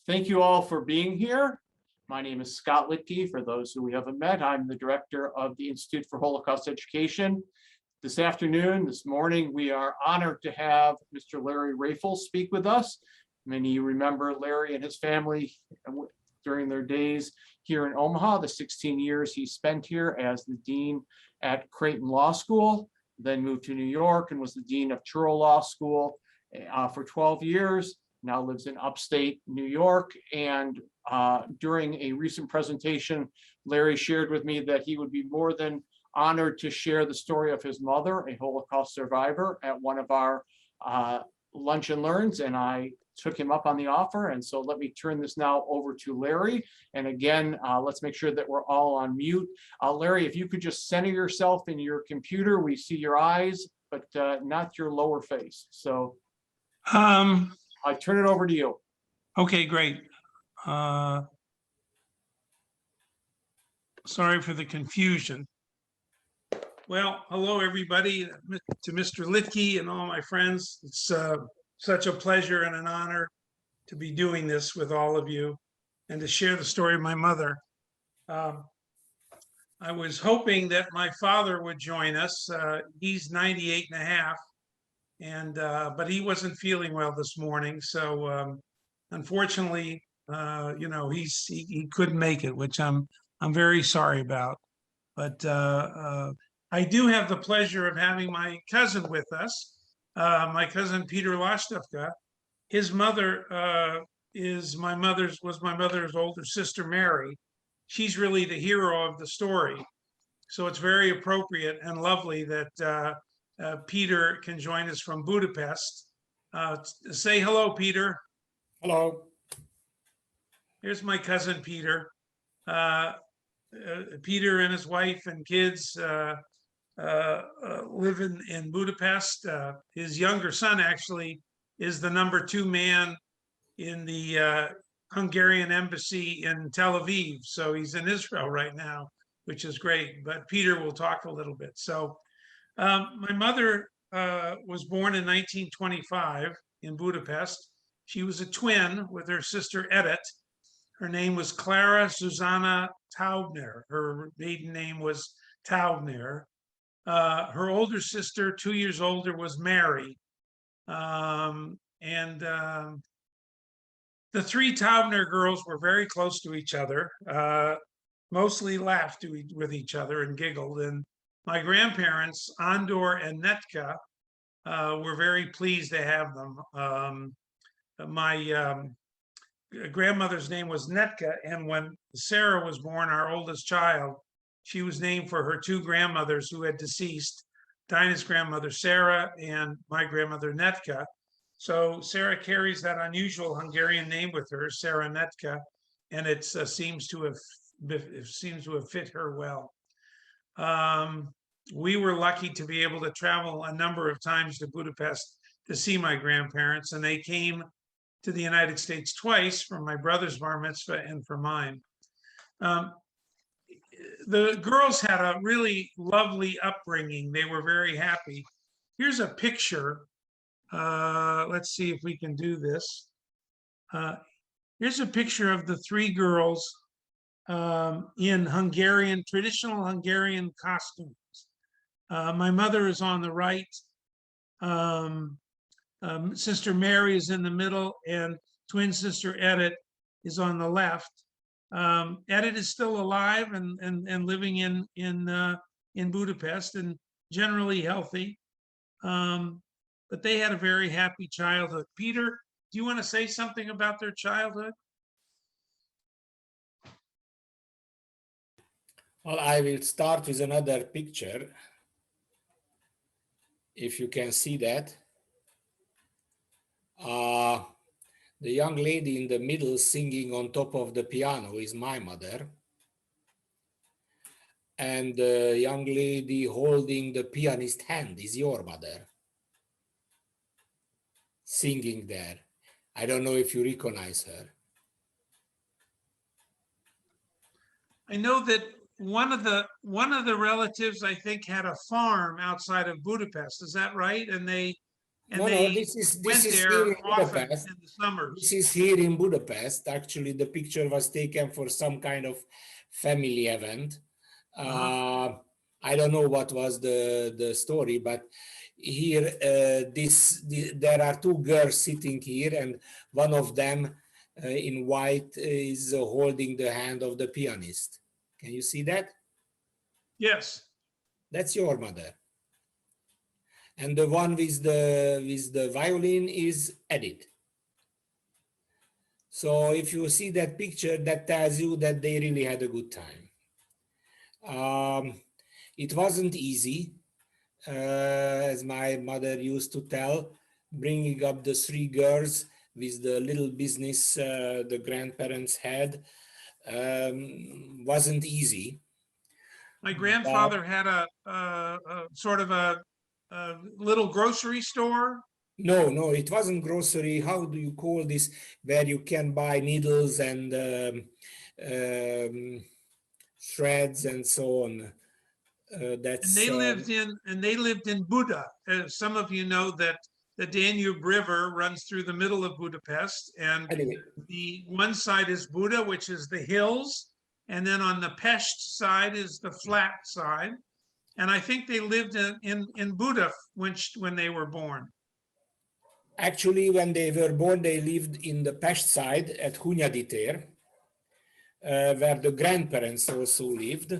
Thank you all for being here. My name is Scott Litke. For those who we haven't met, I'm the director of the Institute for Holocaust Education. This morning, we are honored to have Mr. Larry Raful speak with us. Many of you remember Larry and his family during their days here in Omaha, the 16 years he spent here as the dean at Creighton Law School, then moved to New York and was the dean of Truro Law School for 12 years. Now lives in upstate New York. And during a recent presentation, Larry shared with me that he would be more than honored to share the story of his mother, a Holocaust survivor, at one of our lunch and learns, and I took him up on the offer. And so let me turn this now over to Larry. And again, let's make sure that we're all on mute. Larry, if you could just center yourself in your computer, we see your eyes, but not your lower face. So I turn it over to you. Okay, great. Sorry for the confusion. Well, hello, everybody, to Mr. Litke and all my friends. It's such a pleasure and an honor to be doing this with all of you and to share the story of my mother. I was hoping that my father would join us. He's 98 and a half. But he wasn't feeling well this morning, so unfortunately, he couldn't make it, which I'm very sorry about. But I do have the pleasure of having my cousin with us, my cousin Peter Lostowka. His mother was my mother's older sister Mary. She's really the hero of the story, so it's very appropriate and lovely that. Peter can join us from Budapest. Say hello, Peter. Hello. Here's my cousin, Peter. Peter and his wife and kids live in Budapest. His younger son actually is the #2 man in the Hungarian embassy in Tel Aviv. So he's in Israel right now, which is great. But Peter will talk a little bit. So my mother was born in 1925 in Budapest. She was a twin with her sister Edith. Her name was Clara Susanna Taubner. Her maiden name was Taubner. Her older sister, 2 years older, was Mary. The three Taubner girls were very close to each other, mostly laughed with each other and giggled. And my grandparents, Andor and Netka, were very pleased to have them. My grandmother's name was Netka, and when Sarah was born, our oldest child, she was named for her two grandmothers who had deceased, Dinah's grandmother Sarah and my grandmother Netka. So Sarah carries that unusual Hungarian name with her, Sarah Netka, and it seems to have fit her well. We were lucky to be able to travel a number of times to Budapest to see my grandparents, and they came to the United States twice for my brother's bar mitzvah and for mine. The girls had a really lovely upbringing. They were very happy. Here's a picture. Let's see if we can do this. Here's a picture of the three girls in traditional Hungarian costumes. My mother is on the right. Sister Mary is in the middle, and twin sister Edith is on the left. Edith is still alive and living in Budapest and generally healthy. But they had a very happy childhood. Peter, do you want to say something about their childhood? Well, I will start with another picture. If you can see that. The young lady in the middle singing on top of the piano is my mother. And the young lady holding the pianist hand is your mother. Singing there. I don't know if you recognize her. I know that one of the relatives, I think, had a farm outside of Budapest. Is that right? And they And No, they this went is there here in often Budapest. in the summers. This is here in Budapest. Actually, the picture was taken for some kind of family event. I don't know what was the story, but here there are two girls sitting here, and one of them in white is holding the hand of the pianist. Can you see that? Yes. That's your mother. And the one with the violin is Edith. So if you see that picture, that tells you that they really had a good time. It wasn't easy, as my mother used to tell, bringing up the three girls with the little business the grandparents had wasn't easy. My grandfather had a sort of a little grocery store. No, it wasn't grocery. How do you call this? Where you can buy needles and threads and so on. And they lived in Buda. Some of you know that the Danube River runs through the middle of Budapest, and anyway. the one side is Buda, which is the hills, and then on the Pest side is the flat side. And I think they lived in Buda when they were born. Actually, when they were born, they lived in the Pest side at Hunyadi tér, where the grandparents also lived.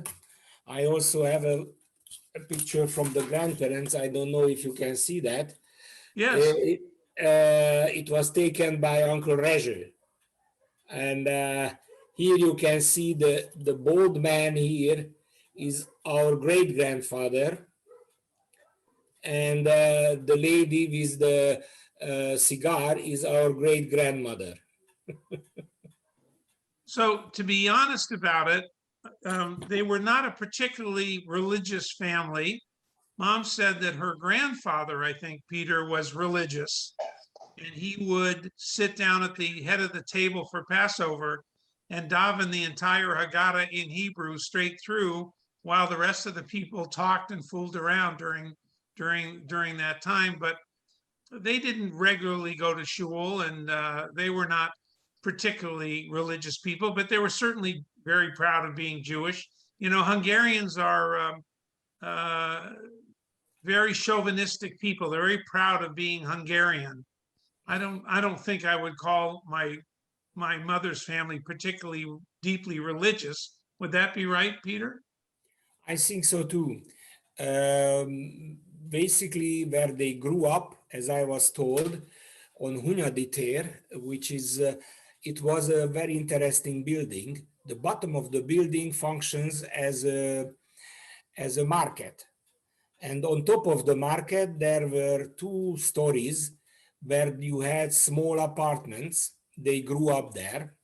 I also have a picture from the grandparents. I don't know if you can see that. Yes. It was taken by Uncle Reger. And here you can see the bald man here is our great grandfather. And the lady with the cigar is our great grandmother. So to be honest about it, they were not a particularly religious family. Mom said that her grandfather, I think, Peter, was religious, and he would sit down at the head of the table for Passover and daven the entire Haggadah in Hebrew straight through, while the rest of the people talked and fooled around during that time. But they didn't regularly go to shul, and they were not particularly religious people, but they were certainly very proud of being Jewish. You know, Hungarians are very chauvinistic people. They're very proud of being Hungarian. I don't think I would call my mother's family particularly deeply religious. Would that be right, Peter? I think so too. Basically, where they grew up, as I was told, on Hunyadi tér, which is it was a very interesting building. The bottom of the building functions as a market. And on top of the market, there were 2 stories where you had small apartments. They grew up there.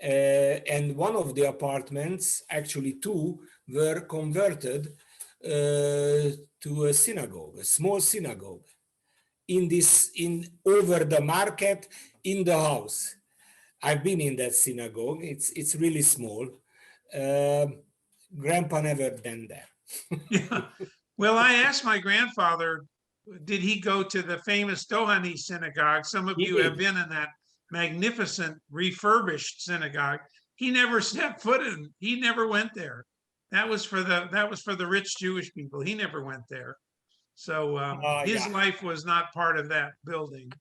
And one of the apartments, actually 2, were converted to a synagogue, a small synagogue, over the market in the house. I've been in that synagogue. It's really small. Grandpa never been there. Yeah. Well, I asked my grandfather, did he go to the famous Dohani synagogue? Some of He you did. have been in that magnificent refurbished synagogue. He never stepped foot in. He never went there. That was for the rich Jewish people. He never went there. So his Yeah. life was not part of that building.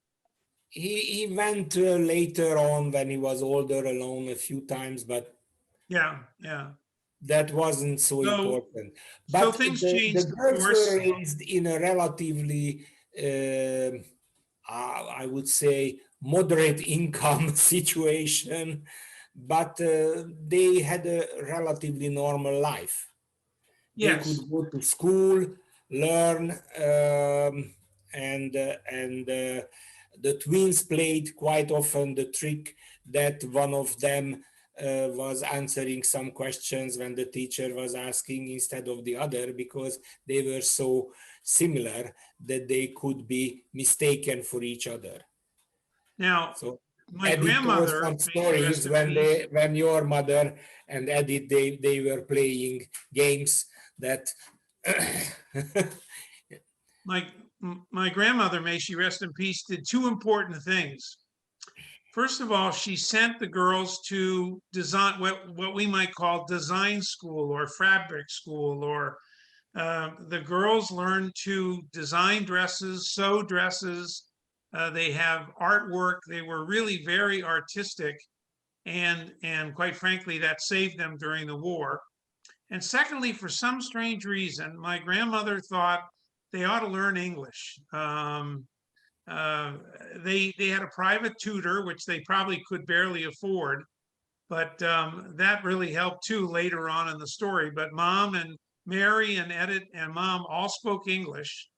He went later on when he was older alone a few times, but Yeah. that wasn't so important. So But things the changed, of girls course. were raised in a relatively, I would say, moderate income situation, but they had a relatively normal life. They Yes. could go to school, learn, and the twins played quite often the trick that one of them was answering some questions when the teacher was asking instead of the other, because they were so similar that they could be mistaken for each other. Now, So my Edith told grandmother, some may she rest stories in peace, when your mother and Edith they were playing games that my grandmother, may she rest in peace, did two important things. First of all, she sent the girls to design what we might call design school or fabric school, or the girls learned to design dresses, sew dresses. They have artwork. They were really very artistic, and quite frankly, that saved them during the war. And secondly, for some strange reason, my grandmother thought they ought to learn English. They had a private tutor, which they probably could barely afford, but that really helped too later on in the story. But Mom and Mary and Edith and Mom all spoke English,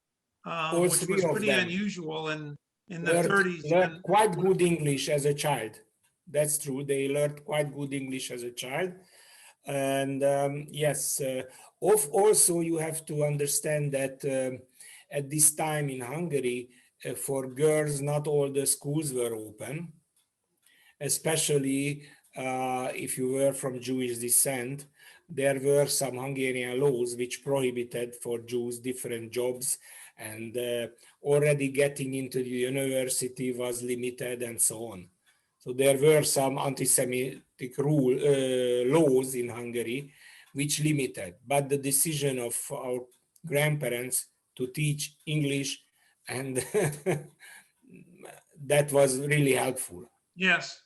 All which three was of pretty them unusual in the learned 30s. learned quite good English as a child. That's true. They learned quite good English as a child. And yes, also you have to understand that at this time in Hungary, for girls, not all the schools were open, especially if you were from Jewish descent. There were some Hungarian laws which prohibited for Jews different jobs, and already getting into the university was limited and so on. So there were some anti-Semitic laws in Hungary which limited, but the decision of our grandparents to teach English, and that was really helpful. Yes.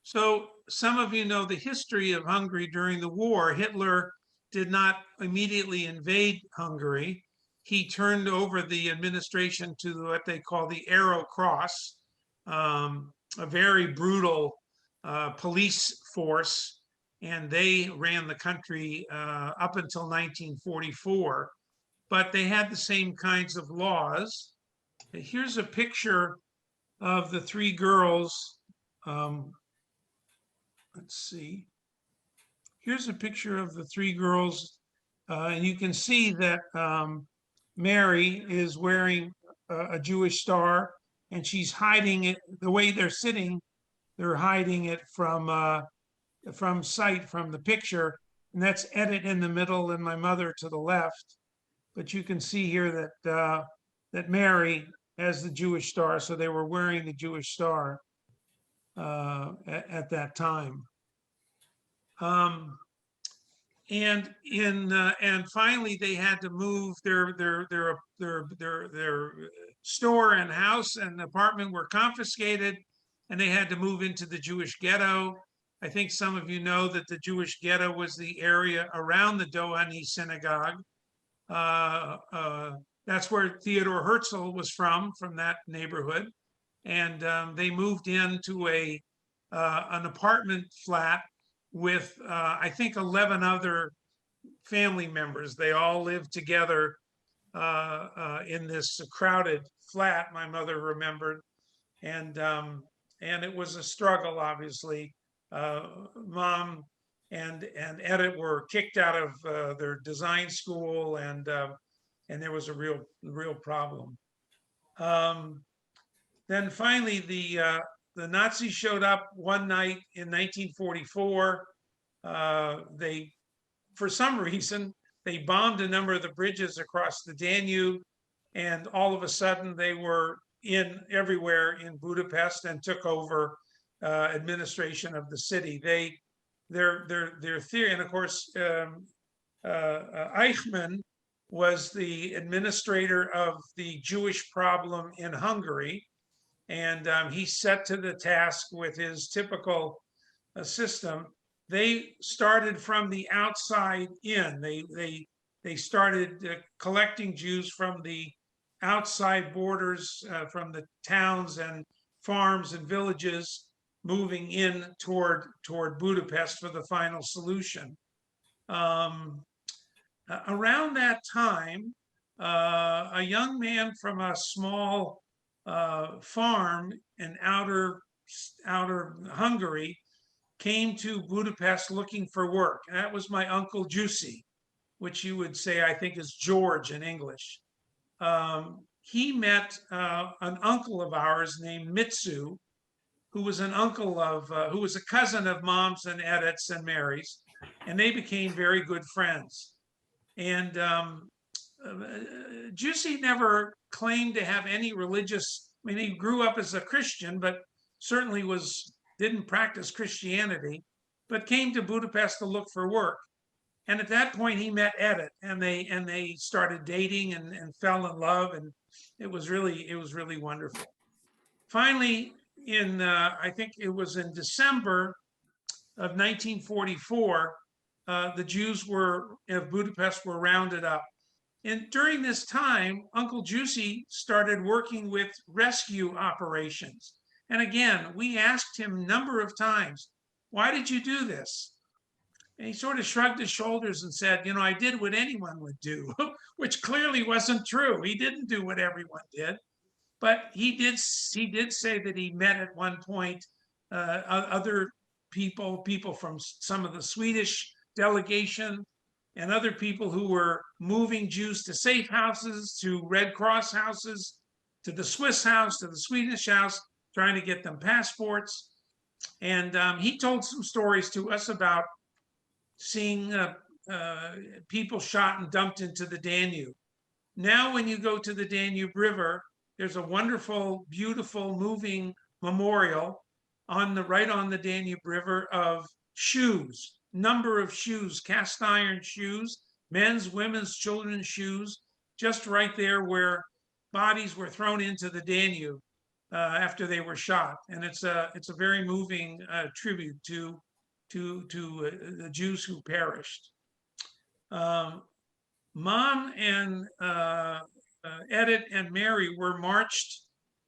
So some of you know the history of Hungary during the war. Hitler did not immediately invade Hungary. He turned over the administration to what they call the Arrow Cross, a very brutal police force, and they ran the country up until 1944. But they had the same kinds of laws. Here's a picture of the three girls. Let's see. Here's a picture of the three girls, and you can see that Mary is wearing a Jewish star, and she's hiding it. The way they're sitting, they're hiding it from sight from the picture, and that's Edith in the middle and my mother to the left. But you can see here that that Mary has the Jewish star, so they were wearing the Jewish star at that time. And finally they had to move their store and house and apartment were confiscated, and they had to move into the Jewish ghetto. I think some of you know that the Jewish ghetto was the area around the Doheny synagogue. That's where Theodore Herzl was from that neighborhood. And they moved into an apartment flat with, I think, 11 other family members. They all lived together in this crowded flat, my mother remembered. And it was a struggle, obviously. Mom and Edith were kicked out of their design school, and there was a real problem. Then finally, the Nazis showed up one night in 1944. They, for some reason, they bombed a number of the bridges across the Danube, and all of a sudden they were everywhere in Budapest and took over administration of the city. Their theory, and of course, Eichmann was the administrator of the Jewish problem in Hungary, and he's set to the task with his typical system. They started from the outside in. They started collecting Jews from the outside borders, from the towns and farms and villages, moving in toward Budapest for the final solution. Around that time, a young man from a small farm in outer Hungary came to Budapest looking for work. And that was my Uncle Jussi, which you would say, I think, is George in English. He met an uncle of ours named Mitsu, who was who was a cousin of Mom's and Edith's and Mary's, and they became very good friends. And Jussi never claimed to have any religious, I mean, he grew up as a Christian, but certainly didn't practice Christianity, but came to Budapest to look for work. And at that point, he met Edith, and they started dating and fell in love, and it was really wonderful. Finally, I think it was in December of 1944, the Jews of Budapest were rounded up. And during this time, Uncle Jussi started working with rescue operations. And again, we asked him a number of times, why did you do this? And he sort of shrugged his shoulders and said, I did what anyone would do, which clearly wasn't true. He didn't do what everyone did, but he did say that he met at one point other people from some of the Swedish delegation and other people who were moving Jews to safe houses, to Red Cross houses, to the Swiss house, to the Swedish house, trying to get them passports. And he told some stories to us about seeing people shot and dumped into the Danube. Now, when you go to the Danube River, there's a wonderful, beautiful, moving memorial right on the Danube River of shoes, number of shoes, cast iron shoes, men's, women's, children's shoes, just right there where bodies were thrown into the Danube after they were shot. And it's a very moving tribute to the Jews who perished. Mom and Edith and Mary were marched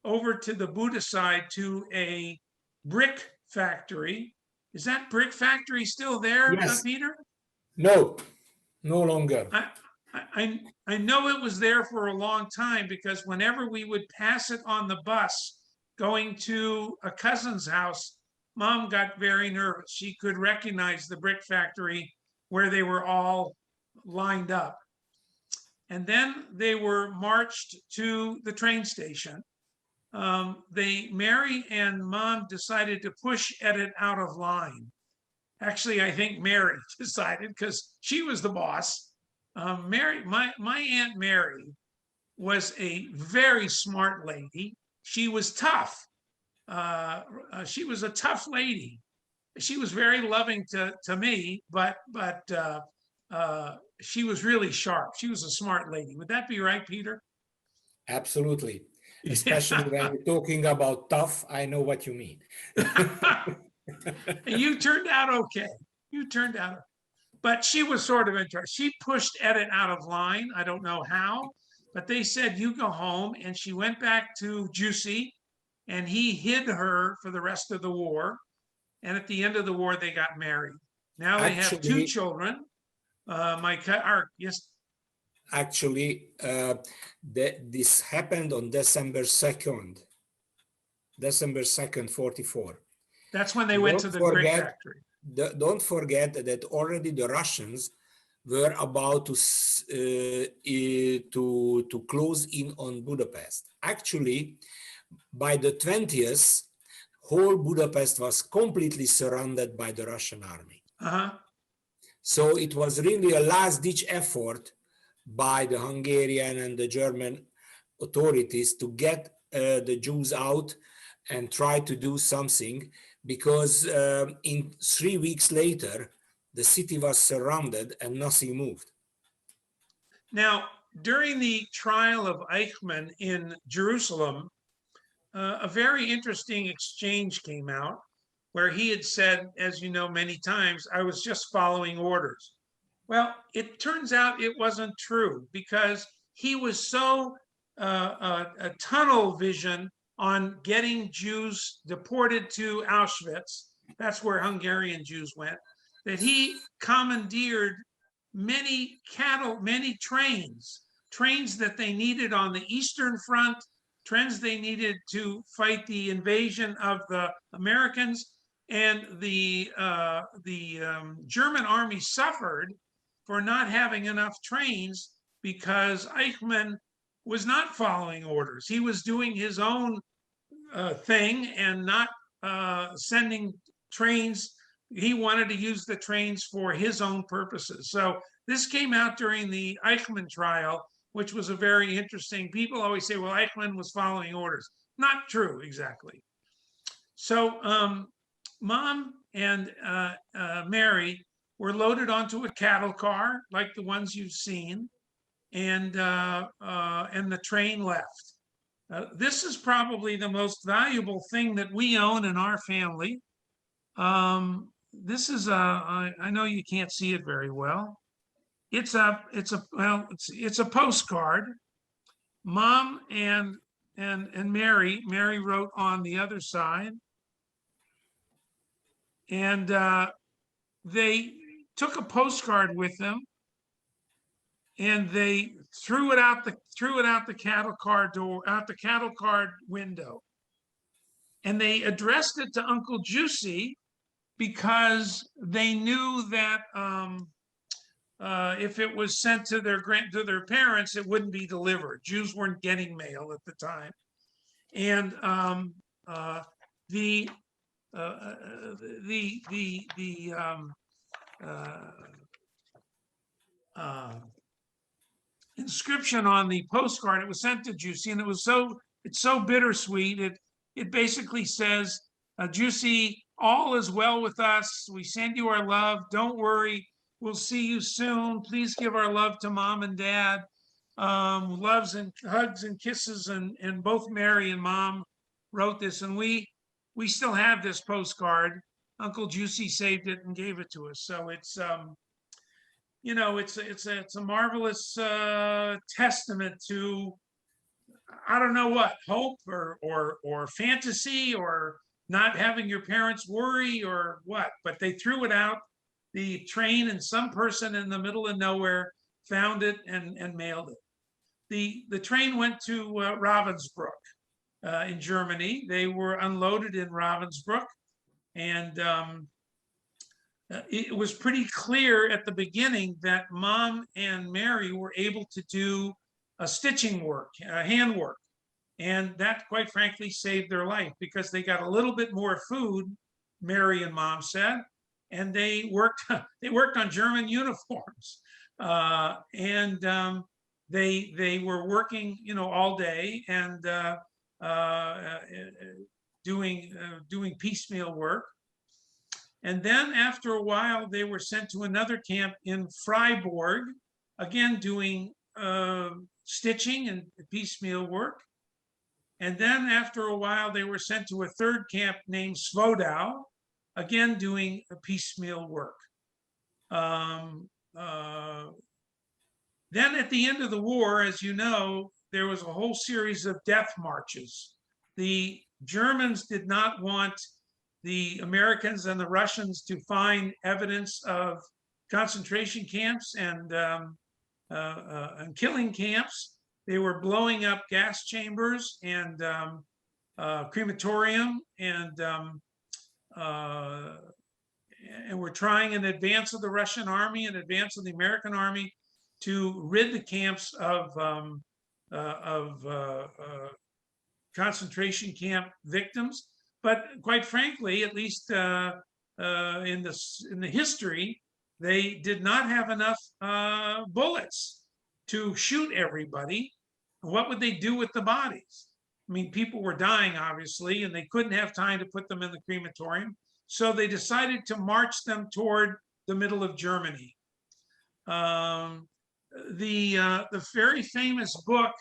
over to the Buda side to a brick factory. Is that brick factory still there, Yes. Peter? No, no longer. I know it was there for a long time, because whenever we would pass it on the bus going to a cousin's house, Mom got very nervous. She could recognize the brick factory where they were all lined up. And then they were marched to the train station. Mary and Mom decided to push Edith out of line. Actually, I think Mary decided, because she was the boss. My Aunt Mary was a very smart lady. She was tough. She was a tough lady. She was very loving to me, but she was really sharp. She was a smart lady. Would that be right, Peter? Absolutely. Especially when you're talking about tough, I know what you mean. And you turned out okay. You turned out, but she was sort of interested. She pushed Edith out of line. I don't know how, but they said, you go home. And she went back to Jussi, and he hid her for the rest of the war. And at the end of the war, they got married. Now they have two children. Yes. Actually, this happened on December 2nd, 44. That's when they went to the brick factory. Don't forget that already the Russians were about to close in on Budapest. Actually, by the 20th, whole Budapest was completely surrounded by the Russian army. So it was really a last-ditch effort by the Hungarian and the German authorities to get the Jews out and try to do something, because in 3 weeks later, the city was surrounded and nothing moved. Now, during the trial of Eichmann in Jerusalem, a very interesting exchange came out where he had said, as you know, many times, I was just following orders. Well, it turns out it wasn't true, because he was so a tunnel vision on getting Jews deported to Auschwitz, that's where Hungarian Jews went, that he commandeered many trains that they needed on the Eastern Front, trains they needed to fight the invasion of the Americans. And the German army suffered for not having enough trains, because Eichmann was not following orders. He was doing his own thing and not sending trains. He wanted to use the trains for his own purposes. So this came out during the Eichmann trial, which was a very interesting. People always say, well, Eichmann was following orders. Not true, exactly. So Mom and Mary were loaded onto a cattle car, like the ones you've seen, and the train left. This is probably the most valuable thing that we own in our family. This is I know you can't see it very well. It's a postcard. Mom and Mary wrote on the other side, and they took a postcard with them, and they threw it out the cattle car door, out the cattle car window, and they addressed it to Uncle Juicy because they knew that if it was sent to their parents, it wouldn't be delivered. Jews weren't getting mail at the time, and the inscription on the postcard, it was sent to Juicy, and it's so bittersweet. It basically says, Juicy, all is well with us. We send you our love. Don't worry. We'll see you soon. Please give our love to Mom and Dad. Loves and hugs and kisses. And both Mary and Mom wrote this. And we still have this postcard. Uncle Juicy saved it and gave it to us. So it's, you know, it's a marvelous testament to, I don't know what, hope or fantasy or not having your parents worry or what, but they threw it out the train, and some person in the middle of nowhere found it and mailed it. The train went to Ravensbrück in Germany. They were unloaded in Ravensbrück, and it was pretty clear at the beginning that Mom and Mary were able to do stitching work, handwork. And that, quite frankly, saved their life because they got a little bit more food, Mary and Mom said, and they worked on German uniforms. They were working, you know, all day and doing piecemeal work. And then after a while, they were sent to another camp in Freiburg, again doing stitching and piecemeal work. And then after a while, they were sent to a third camp named Swodau, again doing piecemeal work. Then at the end of the war, as you know, there was a whole series of death marches. The Germans did not want the Americans and the Russians to find evidence of concentration camps and killing camps. They were blowing up gas chambers and crematorium, and were trying in advance of the Russian army, in advance of the American army, to rid the camps of concentration camp victims. But quite frankly, at least in the history, they did not have enough bullets to shoot everybody. What would they do with the bodies? I mean, people were dying, obviously, and they couldn't have time to put them in the crematorium. So they decided to march them toward the middle of Germany. The very famous book,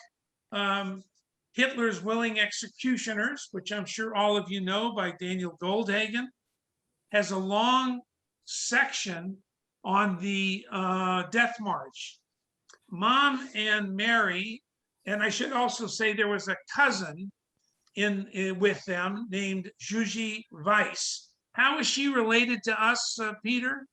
Hitler's Willing Executioners, which I'm sure all of you know, by Daniel Goldhagen, has a long section on the death march. Mom and Mary, and I should also say there was a cousin with them named Juji Weiss. How is she related to us, Peter?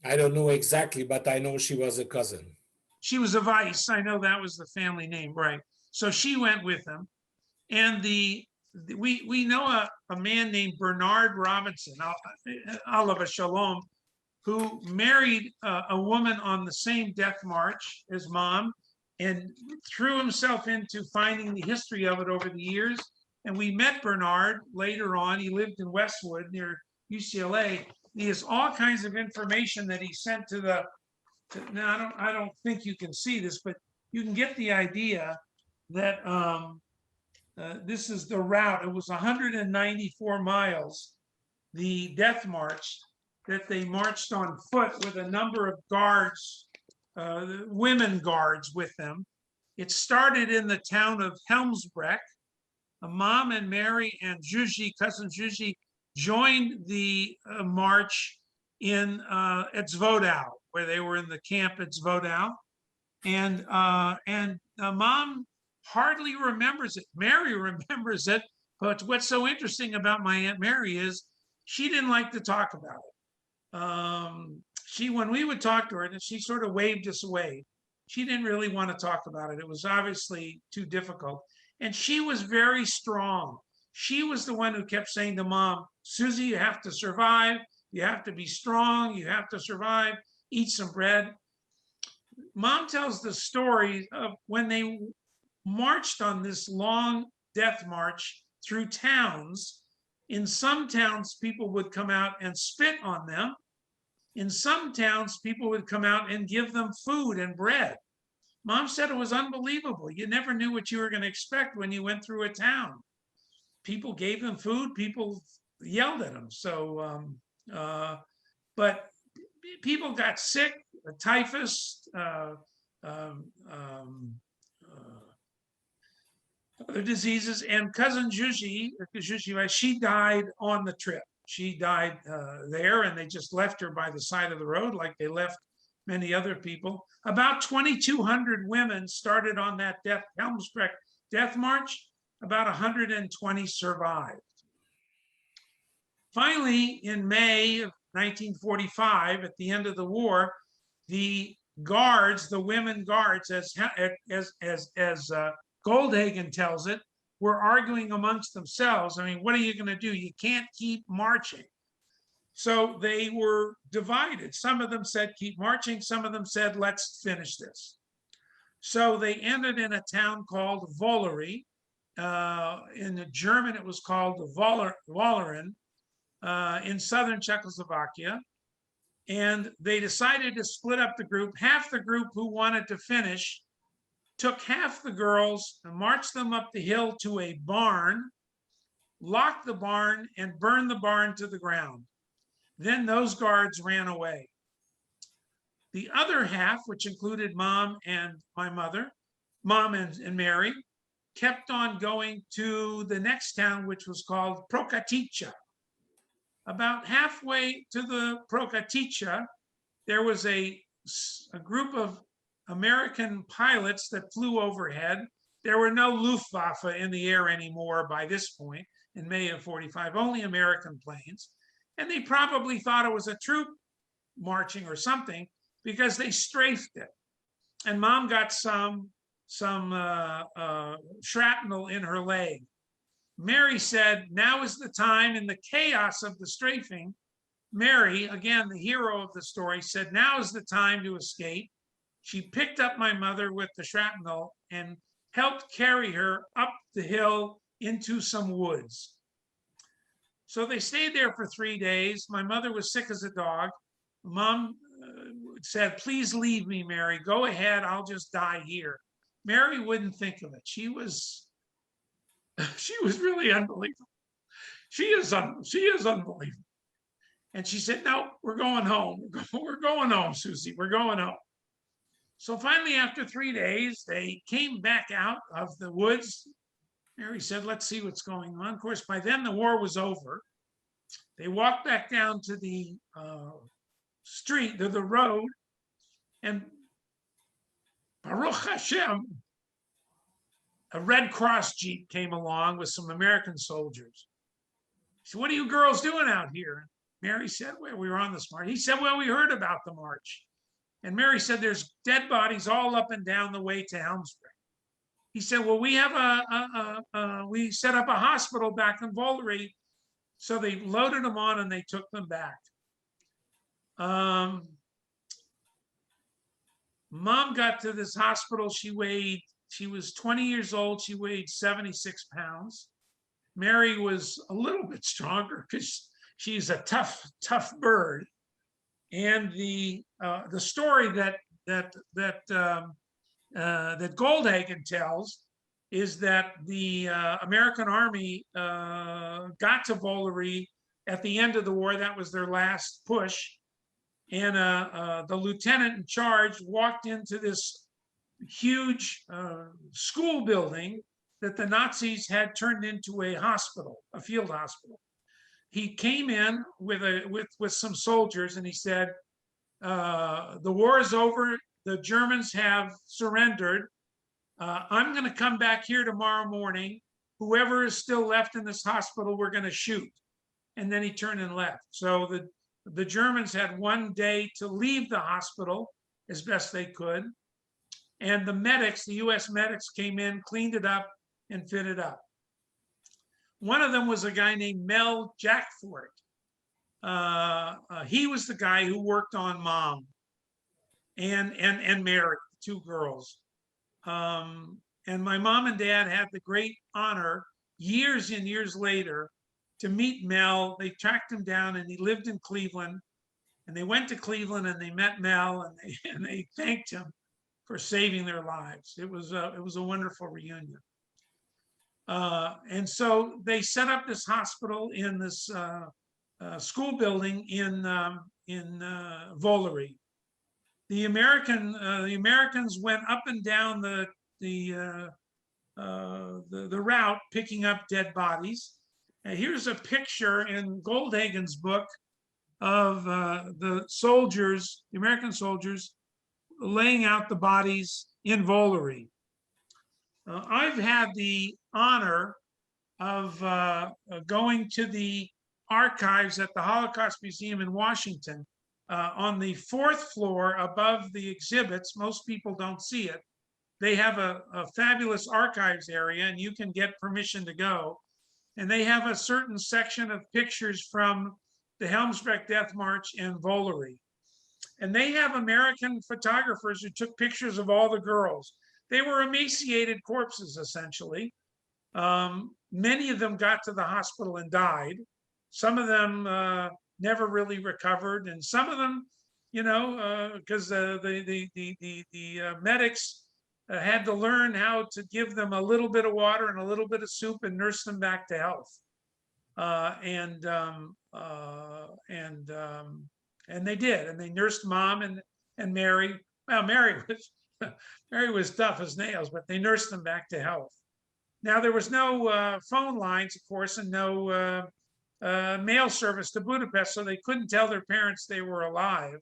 I don't know exactly, but I know she was a cousin. She was a Weiss. I know that was the family name, right? So she went with them, and we know a man named Bernard Robinson, Alav Shalom, who married a woman on the same death march as Mom, and threw himself into finding the history of it over the years. And we met Bernard later on. He lived in Westwood near UCLA. He has all kinds of information that he sent to the Now, I don't think you can see this, but you can get the idea that this is the route. It was 194 miles, the death march that they marched on foot with a number of guards, women guards with them. It started in the town of Helmsbreck. Mom and Mary and Juji, cousin Juji, joined the march in at Zvodau, where they were in the camp at Zvodau. And Mom hardly remembers it. Mary remembers it, but what's so interesting about my Aunt Mary is she didn't like to talk about it. When we would talk to her, and she sort of waved us away. She didn't really want to talk about it. It was obviously too difficult. And she was very strong. She was the one who kept saying to Mom, Susie, you have to survive. You have to be strong. You have to survive. Eat some bread. Mom tells the story of when they marched on this long death march through towns. In some towns, people would come out and spit on them. In some towns, people would come out and give them food and bread. Mom said it was unbelievable. You never knew what you were going to expect when you went through a town. People gave them food, people yelled at them. So, but people got sick, typhus, other diseases, and cousin Juji, she died on the trip. She died there, and they just left her by the side of the road like they left many other people. About 2,200 women started on that Helmsbreck death march. About 120 survived. Finally, in May of 1945, at the end of the war, the guards, the women guards, as Goldhagen tells it, were arguing amongst themselves. I mean, what are you going to do? You can't keep marching. So they were divided. Some of them said, keep marching. Some of them said, let's finish this. So they ended in a town called Wollery. In the German, it was called Wolleren in southern Czechoslovakia. And they decided to split up the group. Half the group who wanted to finish took half the girls and marched them up the hill to a barn, locked the barn, and burned the barn to the ground. Then those guards ran away. The other half, which included Mom and my mother, Mom and Mary, kept on going to the next town, which was called Prokatice. About halfway to the Prokatice, there was a group of American pilots that flew overhead. There were no Luftwaffe in the air anymore by this point in May of 45, only American planes. And they probably thought it was a troop marching or something because they strafed it. And Mom got some shrapnel in her leg. Mary said, now is the time. In the chaos of the strafing, Mary, again, the hero of the story, said, now is the time to escape. She picked up my mother with the shrapnel and helped carry her up the hill into some woods. So they stayed there for 3 days. My mother was sick as a dog. Mom said, please leave me, Mary. Go ahead. I'll just die here. Mary wouldn't think of it. She was really unbelievable. She is unbelievable. And she said, no, we're going home. We're going home, Susie. We're going home. So finally, after 3 days, they came back out of the woods. Mary said, let's see what's going on. Of course, by then the war was over. They walked back down to the street, to the road, and Baruch Hashem, a Red Cross Jeep came along with some American soldiers. He said, what are you girls doing out here? Mary said, well, we were on this march. He said, well, we heard about the march. And Mary said, there's dead bodies all up and down the way to Helmsbreck. He said, well, we have we set up a hospital back in Wollery. So they loaded them on and they took them back. Mom got to this hospital. She was 20 years old. She weighed 76 pounds. Mary was a little bit stronger because she's a tough bird. And the story that Goldhagen tells is that the American Army got to Volary at the end of the war. That was their last push. And the lieutenant in charge walked into this huge school building that the Nazis had turned into a hospital, a field hospital. He came in with some soldiers and he said, the war is over. The Germans have surrendered. I'm going to come back here tomorrow morning. Whoever is still left in this hospital, we're going to shoot. And then he turned and left. So the Germans had one day to leave the hospital as best they could. And the medics, the US medics came in, cleaned it up and fit it up. One of them was a guy named Mel Jackford. He was the guy who worked on Mom and Mary, two girls. And my mom and dad had the great honor years and years later to meet Mel. They tracked him down and he lived in Cleveland. And they went to Cleveland and they met Mel and they thanked him for saving their lives. It was a wonderful reunion. And so they set up this hospital in this school building in Volary. The Americans went up and down the route picking up dead bodies. And here's a picture in Goldhagen's book of the soldiers, the American soldiers, laying out the bodies in Volary. I've had the honor of going to the archives at the Holocaust Museum in Washington. On the 4th floor above the exhibits, most people don't see it. They have a fabulous archives area and you can get permission to go. And they have a certain section of pictures from the Helmsbrecht Death March and Volary. And they have American photographers who took pictures of all the girls. They were emaciated corpses, essentially. Many of them got to the hospital and died. Some of them never really recovered, and some of them, because the medics had to learn how to give them a little bit of water and a little bit of soup and nurse them back to health. And they did, and they nursed Mom and Mary. Well, Mary was tough as nails, but they nursed them back to health. Now there was no phone lines, of course, and no mail service to Budapest, so they couldn't tell their parents they were alive.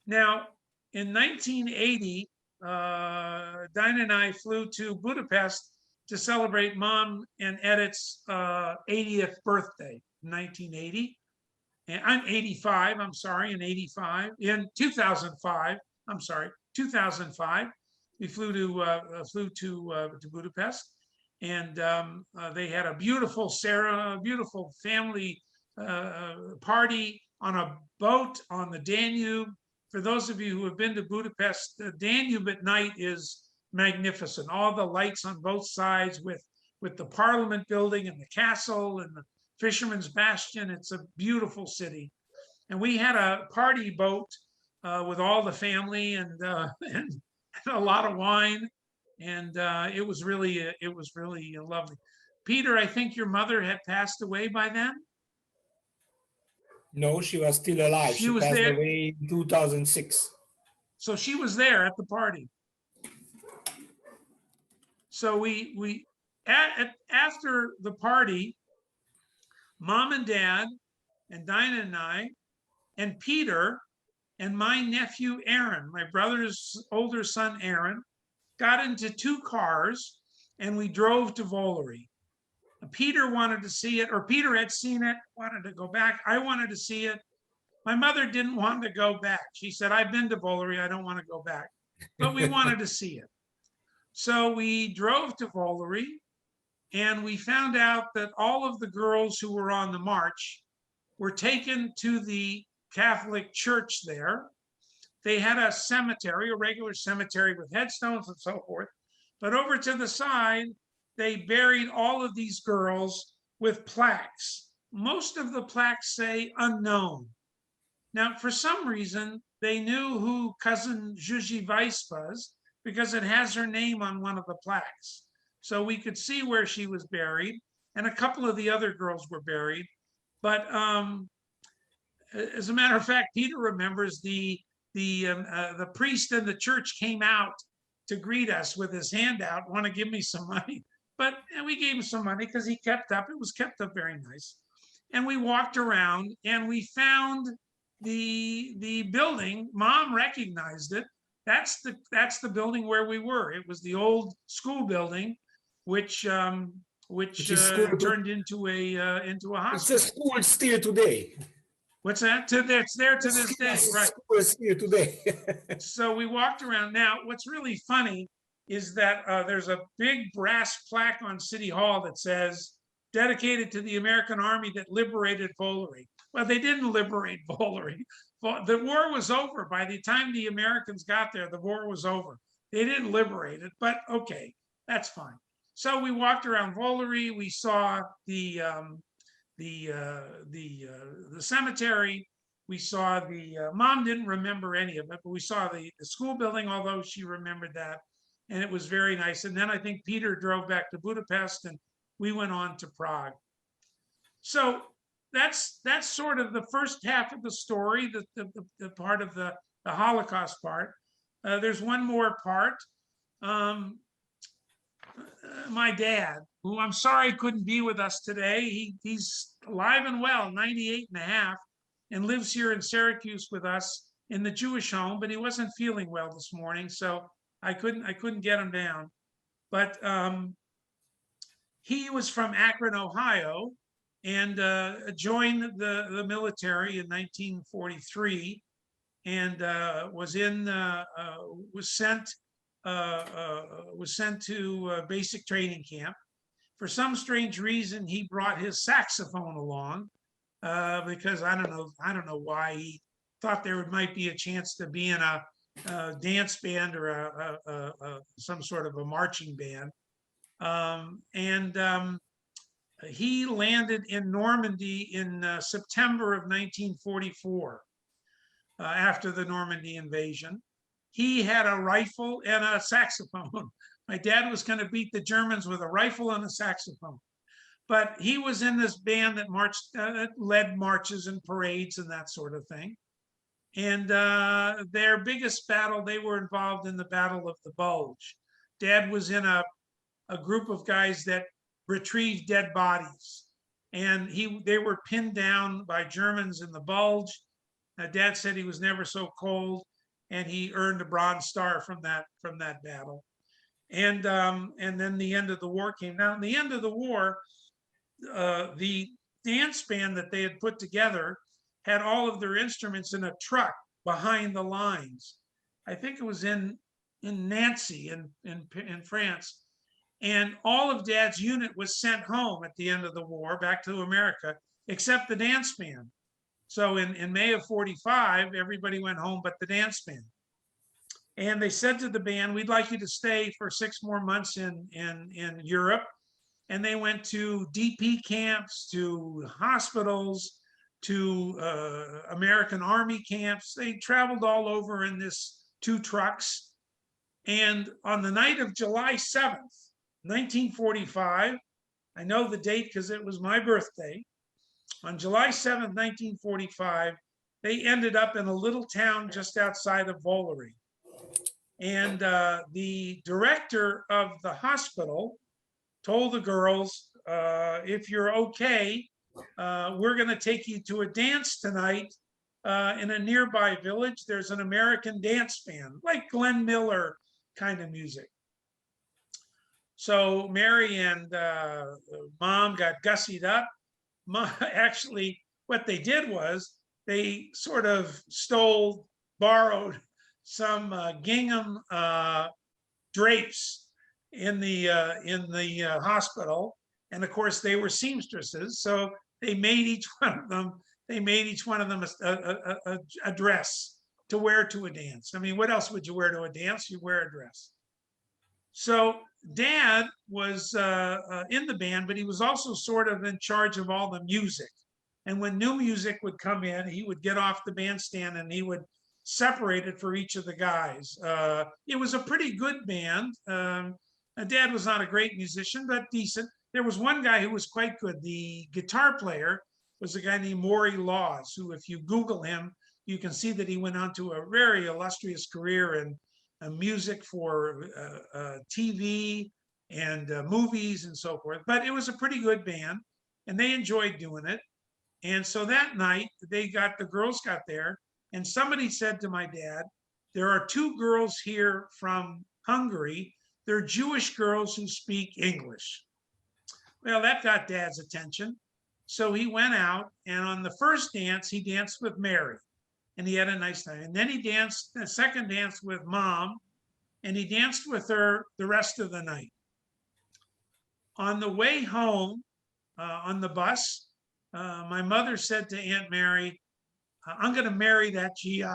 Now, in 1980, Dinah and I flew to Budapest to celebrate Mom and Edith's 80th birthday in 1980. And I'm 85, I'm sorry, in 85. In 2005, I'm sorry, 2005, we flew to Budapest. And they had a beautiful family party on a boat on the Danube. For those of you who have been to Budapest, the Danube at night is magnificent. All the lights on both sides with the Parliament building and the castle and the Fisherman's Bastion. It's a beautiful city. And we had a party boat with all the family and a lot of wine. And it was really lovely. Peter, I think your mother had passed away by then? No, she was still alive. She was passed there. away in 2006. So she was there at the party. So after the party, Mom and Dad and Dinah and I and Peter and my nephew Aaron, my brother's older son Aaron, got into 2 cars and we drove to Volary. Peter wanted to see it, or Peter had seen it, wanted to go back. I wanted to see it. My mother didn't want to go back. She said, I've been to Volary, I don't want to go back. But we wanted to see it. So we drove to Volary and we found out that all of the girls who were on the march were taken to the Catholic church there. They had a cemetery, a regular cemetery with headstones and so forth. But over to the side, they buried all of these girls with plaques. Most of the plaques say unknown. Now, for some reason, they knew who cousin Juji Weiss was because it has her name on one of the plaques. So we could see where she was buried, and a couple of the other girls were buried. But as a matter of fact, Peter remembers the priest in the church came out to greet us with his hand out, want to give me some money. But we gave him some money because he kept up. It was kept up very nice. And we walked around and we found the building. Mom recognized it. That's the building where we were. It was the old school building, which turned into a hospital. It's a school still today. What's that? It's there to this day, right? School is still today. So we walked around. Now, what's really funny is that there's a big brass plaque on City Hall that says, dedicated to the American Army that liberated Volary. Well, they didn't liberate Volary. The war was over. By the time the Americans got there, the war was over. They didn't liberate it, but okay, that's fine. So we walked around Volary. We saw the cemetery. We saw mom didn't remember any of it, but we saw the school building, although she remembered that. And it was very nice. And then I think Peter drove back to Budapest and we went on to Prague. So that's sort of the first half of the story, the part of the Holocaust part. There's one more part. My dad, who I'm sorry couldn't be with us today. He's alive and well, 98 and a half, and lives here in Syracuse with us in the Jewish home, but he wasn't feeling well this morning, so I couldn't get him down. But he was from Akron, Ohio, and joined the military in 1943, and was sent to basic training camp. For some strange reason, he brought his saxophone along because I don't know why. He thought there might be a chance to be in a dance band or some sort of a marching band. He landed in Normandy in September of 1944 after the Normandy invasion. He had a rifle and a saxophone. My dad was going to beat the Germans with a rifle and a saxophone. But he was in this band that led marches and parades and that sort of thing. And their biggest battle, they were involved in the Battle of the Bulge. Dad was in a group of guys that retrieved dead bodies. And they were pinned down by Germans in the Bulge. Dad said he was never so cold, and he earned a Bronze Star from that battle. And then the end of the war came. Now, in the end of the war, the dance band that they had put together had all of their instruments in a truck behind the lines. I think it was in Nancy in France. And all of Dad's unit was sent home at the end of the war, back to America, except the dance band. So in May of 45, everybody went home but the dance band. And they said to the band, we'd like you to stay for 6 more months in Europe. And they went to DP camps, to hospitals, to American Army camps. They traveled all over in this 2 trucks. And on the night of July 7th, 1945, I know the date because it was my birthday. On July 7th, 1945, they ended up in a little town just outside of Volary. And the director of the hospital told the girls, if you're okay, we're going to take you to a dance tonight in a nearby village. There's an American dance band, like Glenn Miller kind of music. So Mary and Mom got gussied up. Actually, what they did was they sort of borrowed some gingham drapes in the hospital, and of course they were seamstresses, so they made each one of them a dress to wear to a dance. I mean, what else would you wear to a dance? You wear a dress. So Dad was in the band, but he was also sort of in charge of all the music And when new music would come in, he would get off the bandstand and he would separate it for each of the guys. It was a pretty good band. Dad was not a great musician, but decent. There was one guy who was quite good. The guitar player was a guy named Maury Laws, who, if you Google him, you can see that he went on to a very illustrious career in music for TV and movies and so forth. But it was a pretty good band, and they enjoyed doing it. And so that night, the girls got there, and somebody said to my dad, there are two girls here from Hungary. They're Jewish girls who speak English. Well, that got Dad's attention. So he went out, and on the first dance, he danced with Mary, and he had a nice night. And then he danced the second dance with Mom, and he danced with her the rest of the night. On the way home, on the bus, my mother said to Aunt Mary, I'm going to marry that GI.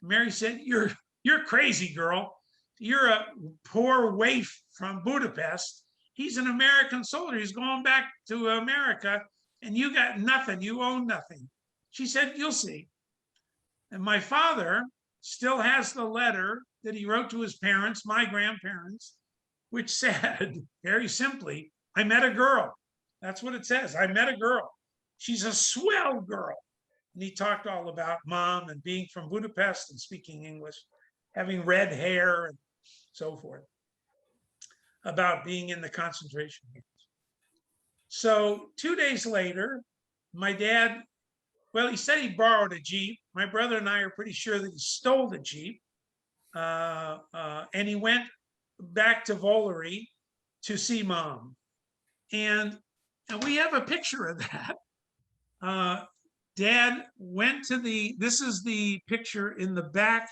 Mary said, you're crazy, girl. You're a poor waif from Budapest. He's an American soldier. He's going back to America, and you got nothing. You own nothing. She said, you'll see. And my father still has the letter that he wrote to his parents, my grandparents, which said, very simply, I met a girl. That's what it says. I met a girl. She's a swell girl. And he talked all about Mom and being from Budapest and speaking English, having red hair and so forth, about being in the concentration camps. So 2 days later, my dad, well, he said he borrowed a Jeep. My brother and I are pretty sure that he stole the Jeep. And he went back to Volary to see Mom. And we have a picture of that. Dad went to this is the picture in the back.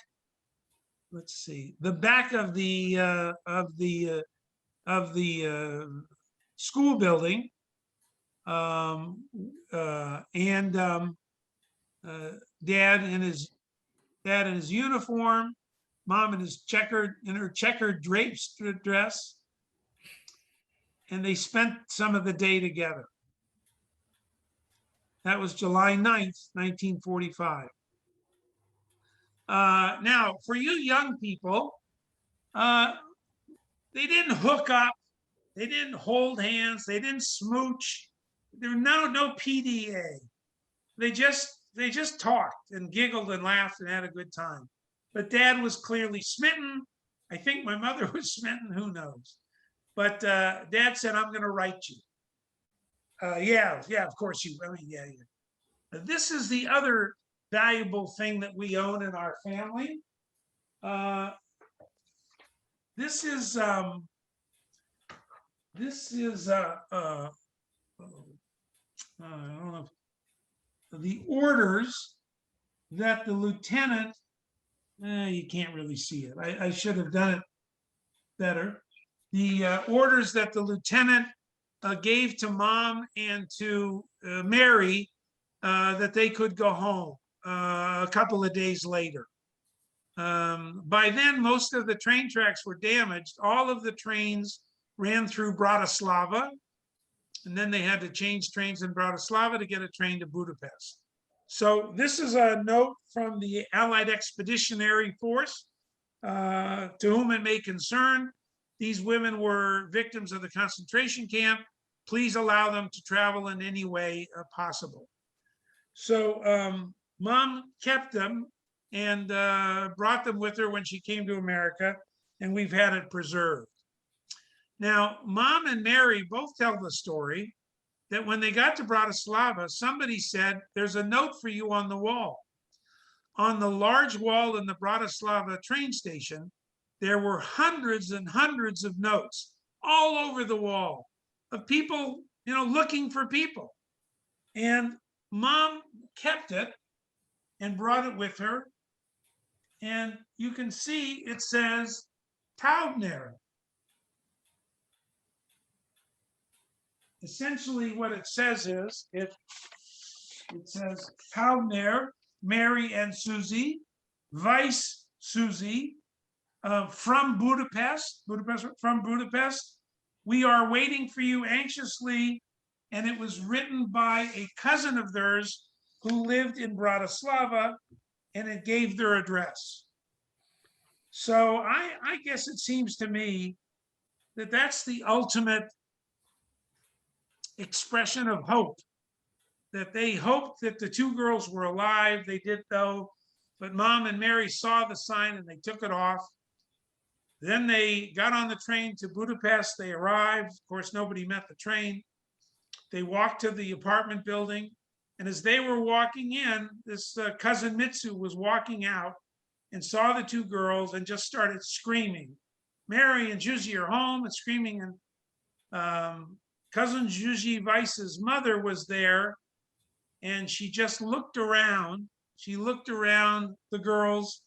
Let's see, the back of the school building. Dad in his uniform, Mom in her checkered drapes dress, and they spent some of the day together. That was July 9th, 1945. Now, for you young people, they didn't hook up, they didn't hold hands, they didn't smooch. There were no PDA. They just talked and giggled and laughed and had a good time. But Dad was clearly smitten. I think my mother was smitten, who knows? But Dad said, I'm going to write you. Yeah, of course you, yeah. This is the other valuable thing that we own in our family. This is I don't know, the orders that the lieutenant, you can't really see it. I should have done it better. The orders that the lieutenant gave to Mom and to Mary that they could go home a couple of days later. By then, most of the train tracks were damaged. All of the trains ran through Bratislava, and then they had to change trains in Bratislava to get a train to Budapest. So this is a note from the Allied Expeditionary Force, to whom it may concern. These women were victims of the concentration camp. Please allow them to travel in any way possible. So Mom kept them and brought them with her when she came to America, and we've had it preserved. Now, Mom and Mary both tell the story that when they got to Bratislava, somebody said, there's a note for you on the wall. On the large wall in the Bratislava train station, there were hundreds and hundreds of notes all over the wall of people, looking for people. And Mom kept it and brought it with her. And you can see it says Taubner. Essentially what it says is, it says Taubner, Mary and Susie, Vice Susie, from Budapest, from Budapest. We are waiting for you anxiously and it was written by a cousin of theirs who lived in Bratislava, and it gave their address. So I guess it seems to me that that's the ultimate expression of hope, that they hoped that the two girls were alive. They did though, but Mom and Mary saw the sign and they took it off. Then they got on the train to Budapest. They arrived. Of course, nobody met the train. They walked to the apartment building. And as they were walking in, this cousin Mitsu was walking out and saw the two girls and just started screaming. Mary and Juzi are home, and screaming. And cousin Juzi Weiss's mother was there, and she just looked around. She looked around the girls.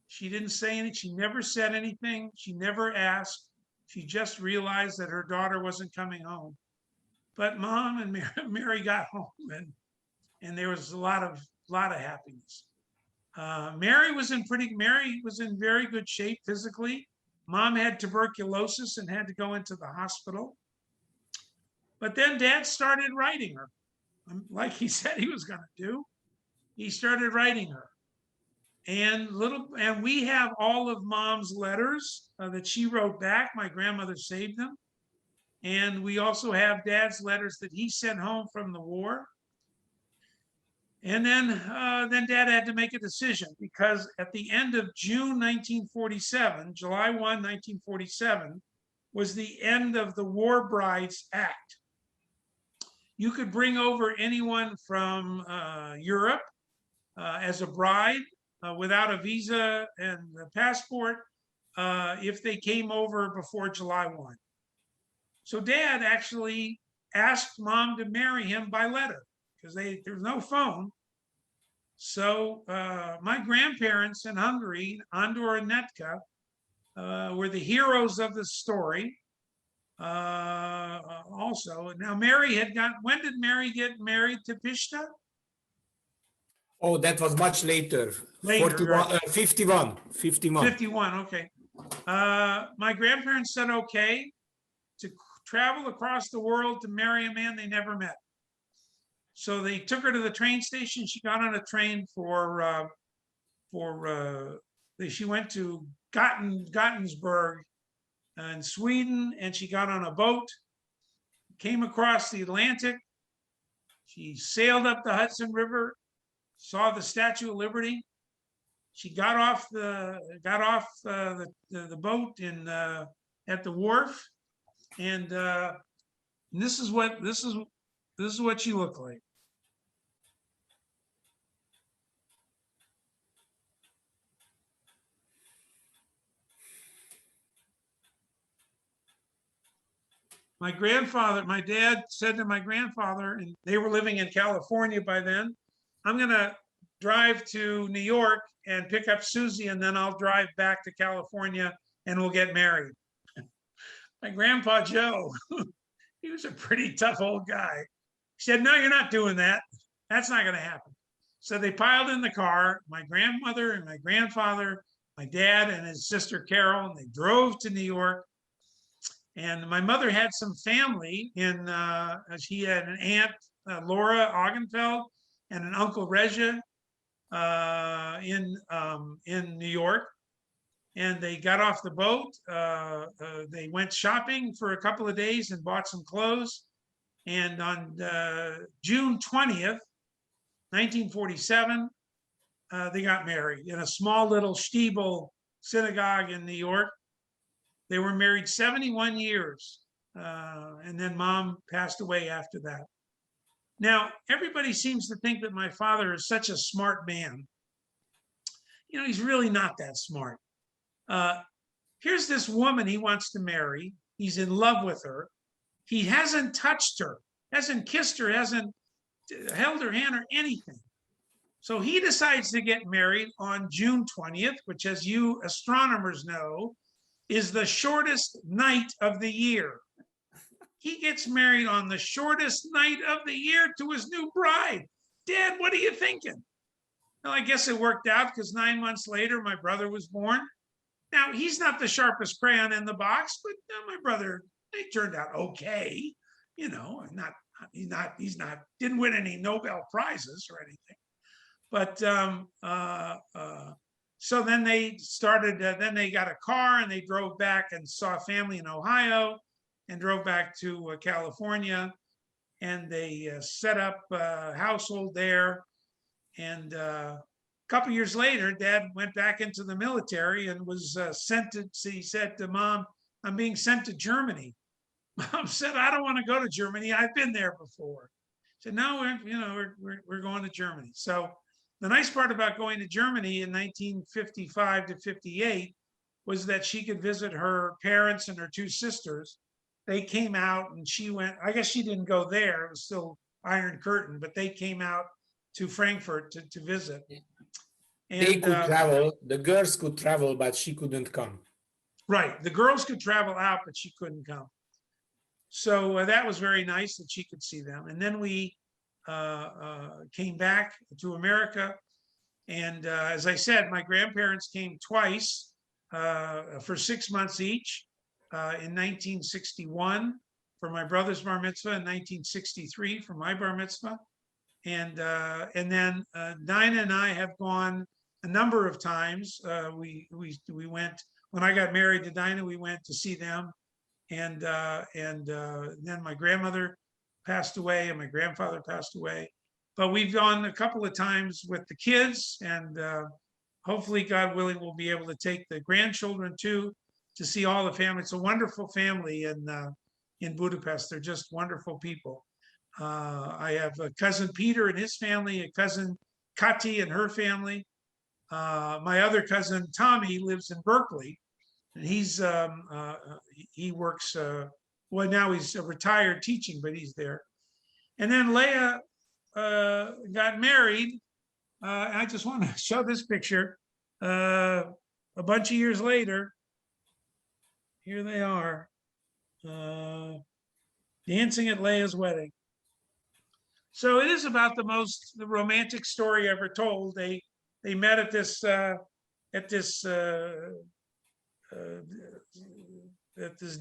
She didn't say anything. She never said anything. She never asked. She just realized that her daughter wasn't coming home. But Mom and Mary got home, and there was a lot of happiness. Mary was in very good shape physically. Mom had tuberculosis and had to go into the hospital. But then Dad started writing her, like he said he was going to do. He started writing her. And we have all of Mom's letters that she wrote back. My grandmother saved them. And we also have Dad's letters that he sent home from the war. And then Dad had to make a decision, because at the end of June 1947, July 1, 1947, was the end of the War Brides Act. You could bring over anyone from Europe as a bride without a visa and a passport if they came over before July 1. So Dad actually asked Mom to marry him by letter, because there's no phone. So my grandparents in Hungary, Andor and Netka, were the heroes of the story. Also, now when did Mary get married to Pishta? Oh, that was much later. Later, 41, right. 51. 51, okay. My grandparents said okay to travel across the world to marry a man they never met. So they took her to the train station. She got on a train she went to Gothenburg in Sweden, and she got on a boat, came across the Atlantic. She sailed up the Hudson River, saw the Statue of Liberty. She got off the boat at the wharf, and this is what she looked like. My dad said to my grandfather, and they were living in California by then, I'm gonna drive to New York and pick up Susie, and then I'll drive back to California and we'll get married. My grandpa Joe, he was a pretty tough old guy. He said, no, you're not doing that. That's not gonna happen. So they piled in the car, my grandmother and my grandfather, my dad and his sister Carol, and they drove to New York. And my mother had some family she had an aunt, Laura Augenfeld, and an uncle Regia in New York. And they got off the boat. They went shopping for a couple of days and bought some clothes. And on June 20th, 1947, they got married in a small little Stiebel synagogue in New York. They were married 71 years, and then Mom passed away after that. Now, everybody seems to think that my father is such a smart man. You know, he's really not that smart. Here's this woman he wants to marry. He's in love with her. He hasn't touched her, hasn't kissed her, hasn't held her hand or anything. So he decides to get married on June 20th, which, as you astronomers know, is the shortest night of the year. He gets married on the shortest night of the year to his new bride. Dad, what are you thinking? Well, I guess it worked out, because 9 months later, my brother was born. Now, he's not the sharpest crayon in the box, but my brother, they turned out okay. You know, not didn't win any Nobel Prizes or anything. But so then they started, then they got a car and they drove back and saw family in Ohio and drove back to California, and they set up a household there. And a couple years later, Dad went back into the military and was sent to, he said to Mom, I'm being sent to Germany. Mom said, I don't want to go to Germany. I've been there before. Said, no, we're going to Germany. So the nice part about going to Germany in 1955 to 58 was that she could visit her parents and her two sisters. They came out and she went, I guess she didn't go there. It was still Iron Curtain, but they came out to Frankfurt to visit. And, they could travel, the girls could travel, but she couldn't come. Right, the girls could travel out, but she couldn't come. So that was very nice that she could see them. And then we came back to America. And as I said, my grandparents came twice for 6 months each in 1961 for my brother's bar mitzvah, in 1963 for my bar mitzvah. And then Dinah and I have gone a number of times. We went, when I got married to Dinah, we went to see them. And then my grandmother passed away and my grandfather passed away. But we've gone a couple of times with the kids, and hopefully, God willing, we'll be able to take the grandchildren too, to see all the family. It's a wonderful family in Budapest. They're just wonderful people. I have a cousin Peter and his family, a cousin Kati and her family. My other cousin Tommy lives in Berkeley. And he works, well, now he's retired teaching, but he's there. And then Leah got married. I just want to show this picture. A bunch of years later, here they are, dancing at Leah's wedding. So it is about the romantic story ever told. They met at this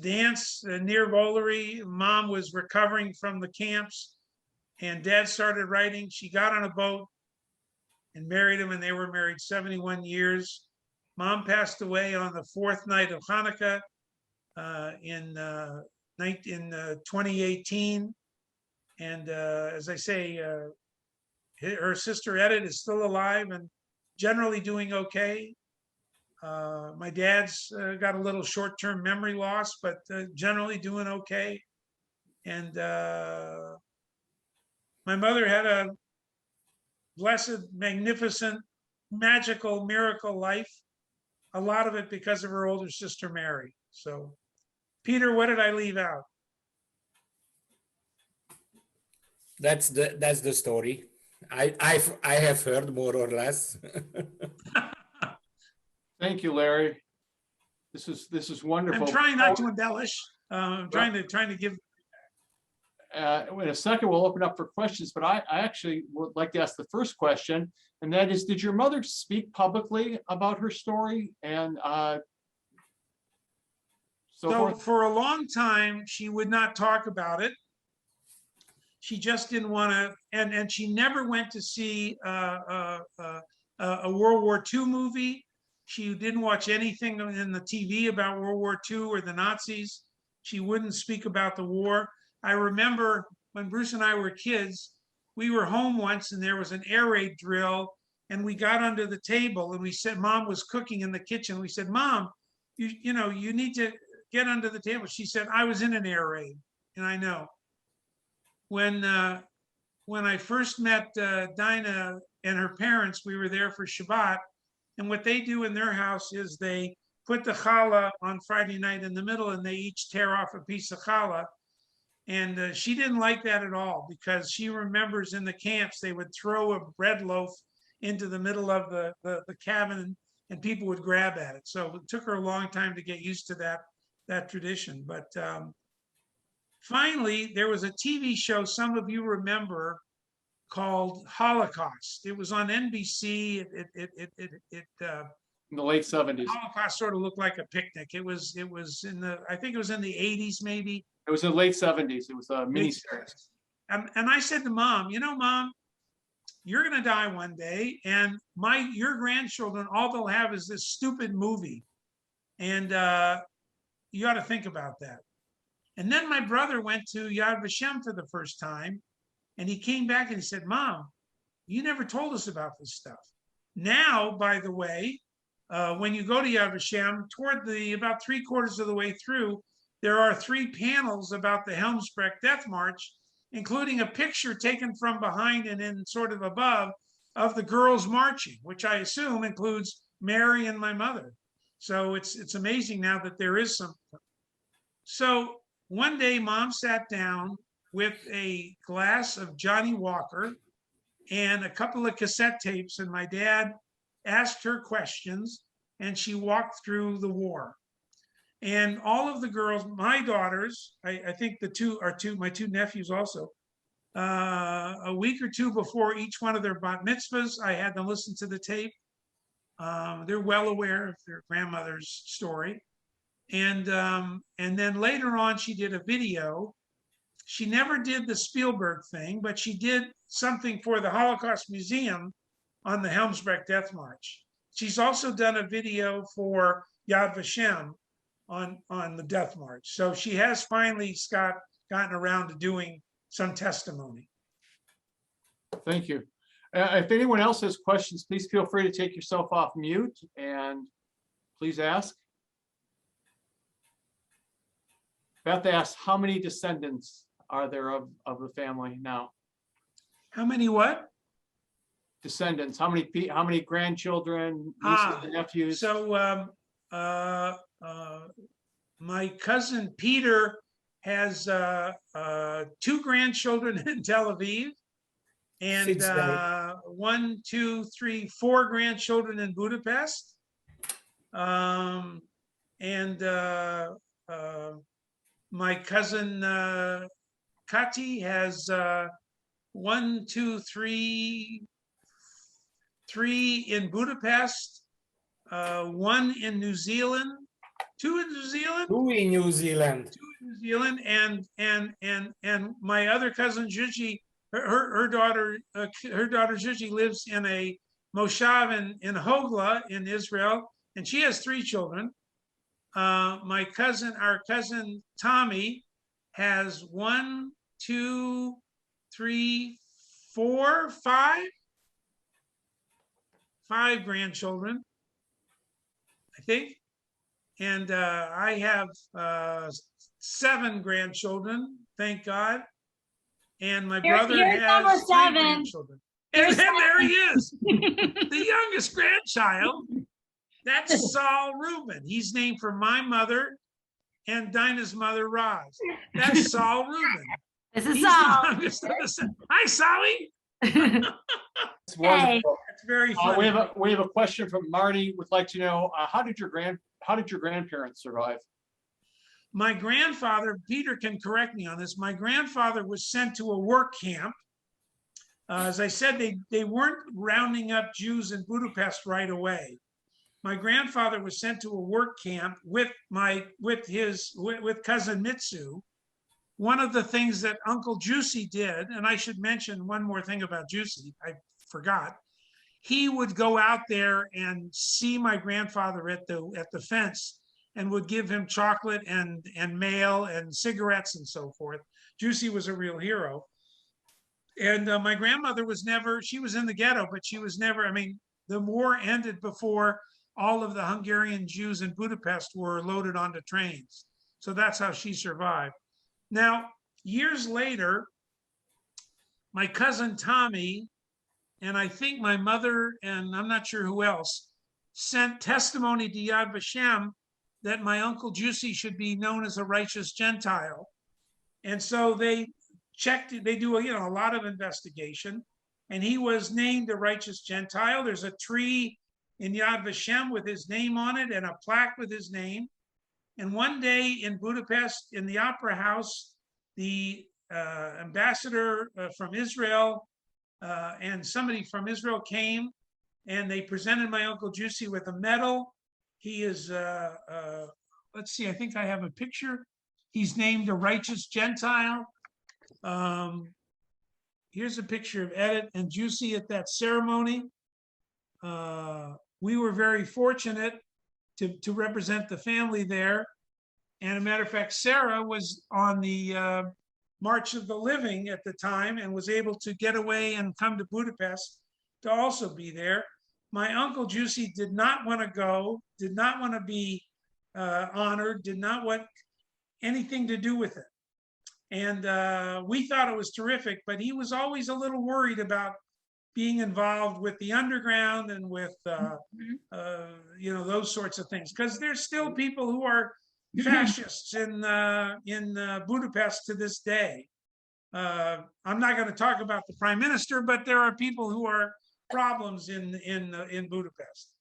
dance near Volary. Mom was recovering from the camps and Dad started writing. She got on a boat and married him, and they were married 71 years. Mom passed away on the fourth night of Hanukkah in 2018. And as I say, her sister Edith is still alive and generally doing okay. My dad's got a little short-term memory loss, but generally doing okay. And my mother had a blessed, magnificent, magical, miracle life. A lot of it because of her older sister, Mary. So, Peter, what did I leave out? That's the story. I have heard more or less. Thank you, Larry. This is wonderful. I'm trying not to embellish. I'm trying to give. In a second, we'll open up for questions, but I actually would like to ask the first question, and that is, did your mother speak publicly about her story? And so for a long time, she would not talk about it. She just didn't want to, and she never went to see a World War II movie. She didn't watch anything in the TV about World War II or the Nazis. She wouldn't speak about the war. I remember when Bruce and I were kids, we were home once and there was an air raid drill, and we got under the table and we said, Mom was cooking in the kitchen. We said, Mom, you need to get under the table. She said, I was in an air raid. And I know. When I first met Dinah and her parents, we were there for Shabbat. And what they do in their house is they put the challah on Friday night in the middle, and they each tear off a piece of challah. And she didn't like that at all, because she remembers in the camps, they would throw a bread loaf into the middle of the cabin and people would grab at it. So it took her a long time to get used to that tradition. But finally, there was a TV show some of you remember called Holocaust. It was on NBC. in the late 70s. Holocaust sort of looked like a picnic. It was in the, I think it was in the 80s maybe. It was in the late 70s. It was a miniseries. and I said to Mom, you know, Mom, you're going to die one day, and your grandchildren, all they'll have is this stupid movie. And you ought to think about that. And then my brother went to Yad Vashem for the first time, and he came back and he said, Mom, you never told us about this stuff. Now, by the way, when you go to Yad Vashem, toward about 3/4 of the way through, there are 3 panels about the Helmsbrecht Death March, including a picture taken from behind and in sort of above of the girls marching, which I assume includes Mary and my mother. So it's amazing now that there is something. So one day, Mom sat down with a glass of Johnny Walker and a couple of cassette tapes, and my dad asked her questions, and she walked through the war. And all of the girls, my daughters, I think my 2 nephews also, a week or 2 before each one of their bat mitzvahs, I had them listen to the tape. They're well aware of their grandmother's story. And then later on, she did a video. She never did the Spielberg thing, but she did something for the Holocaust Museum on the Helmsbrecht Death March. She's also done a video for Yad Vashem on the Death March. So she has finally, Scott, gotten around to doing some testimony. Thank you. If anyone else has questions, please feel free to take yourself off mute and please ask. Beth asked, how many descendants are there of the family now? How many what? Descendants. How many grandchildren, nieces and nephews? So my cousin Peter has 2 grandchildren in Tel Aviv, and 1, 2, 3, 4 grandchildren in Budapest. My cousin Kati has 1, 2, 3 in Budapest, 1 in New Zealand, 2 in New Zealand, 2 in New Zealand, 2 in New Zealand, and my other cousin Gigi, her daughter Gigi lives in a moshav in Hogla in Israel, and she has 3 children. Our cousin Tommy has 1, 2, 3, 4, 5 grandchildren, I think. And I have 7 grandchildren, thank God. And my brother has 3 grandchildren. And then there he is, the youngest grandchild. That's Saul Rubin. He's named for my mother and Dinah's mother, Roz. That's Saul Rubin. This is Saul. Hi, Sally. It's wonderful. It's very funny. We have a question from Marty. Would like to know how did your grandparents survive? My grandfather, Peter can correct me on this. My grandfather was sent to a work camp. As I said, they weren't rounding up Jews in Budapest right away. My grandfather was sent to a work camp with cousin Mitsu. One of the things that Uncle Juicy did, and I should mention one more thing about Juicy, I forgot. He would go out there and see my grandfather at the fence and would give him chocolate and mail and cigarettes and so forth. Juicy was a real hero. And my grandmother she was in the ghetto, but she was never, I mean, the war ended before all of the Hungarian Jews in Budapest were loaded onto trains. So that's how she survived. Now, years later, my cousin Tommy, and I think my mother, and I'm not sure who else, sent testimony to Yad Vashem that my Uncle Juicy should be known as a righteous Gentile. And so they do a lot of investigation, and he was named a righteous Gentile. There's a tree in Yad Vashem with his name on it and a plaque with his name. And one day in Budapest, in the Opera House, the ambassador from Israel and somebody from Israel came, and they presented my Uncle Juicy with a medal. He is, let's see, I think I have a picture. He's named a righteous Gentile. here's a picture of Edith and Juicy at that ceremony. We were very fortunate to represent the family there. And a matter of fact, Sarah was on the March of the Living at the time and was able to get away and come to Budapest to also be there. My uncle Juicy did not want to go, did not want to be honored, did not want anything to do with it. And we thought it was terrific, but he was always a little worried about being involved with the underground and with, you know, those sorts of things. Because there's still people who are fascists in Budapest to this day. I'm not going to talk about the prime minister, but there are people who are problems in Budapest.